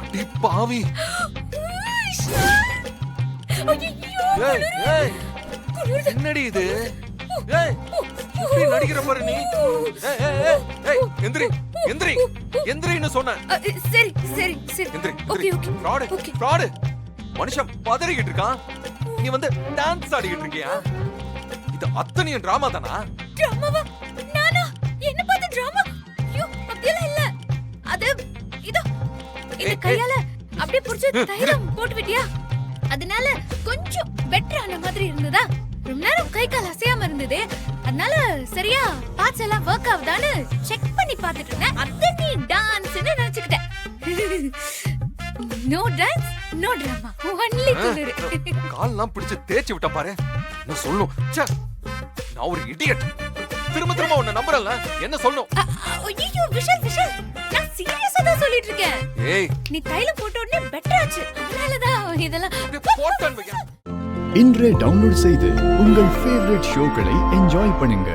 அடி பாவி. ஏய் ஏய் என்னடி இது? ஏய் இப்படி நடிக்கிற பாரு நீ. ஏய் ஏய் ஏய் எந்திரி எந்திரி எந்திரின்னு சொன்னேன். சரி சரி சரி எந்திரி. Okay okay fraud fraud. மனுஷன் பதறிக்கிட்டு இருக்கான், நீ வந்து டான்ஸ் ஆடிக்கிட்டு இருக்கியா? இது அத்தனையும் டிராமா தானா? டிராமாவா? நானா? என்ன பார்த்து டிராமா? ஐயோ அப்படியெல்லாம் இல்ல. அது இதோ இந்த கையால அப்படியே புடிச்சு தைலம் போட்டு விட்டியா? அதனால கொஞ்சம் பெட்டர் ஆன மாதிரி இருந்ததா? ரொம்ப நேரம் கை கால் அசையாம இருந்தது, அதனால சரியா பார்ட்ஸ் எல்லாம் வொர்க் ஆகுதான்னு செக் பண்ணி பார்த்துட்டு இருந்தேன். அத நீ டான்ஸ்னு நினைச்சுக்கிட்ட. No dance no drama, only குளிர். கால்லாம் பிடிச்சு தேய்ச்சி விட்ட பாரு. நான் சொல்லணும், ச்சே நான் ஒரு இடியட். திரும்ப திரும்ப உன்னை நம்பறல, என்ன சொல்லணும்? ஐயோ விஷால் விஷால், நான் சீரியஸா தான் சொல்லிட்டு இருக்கேன். ஏய் நீ தைலம் போட்ட உடனே பெட்டர் ஆச்சு, அதனாலதான் இதெல்லாம் போட்டான் வையா. இன்றே டவுன்லோட் செய்து உங்கள் ஃபேவரட் ஷோக்களை என்ஜாய் பண்ணுங்க.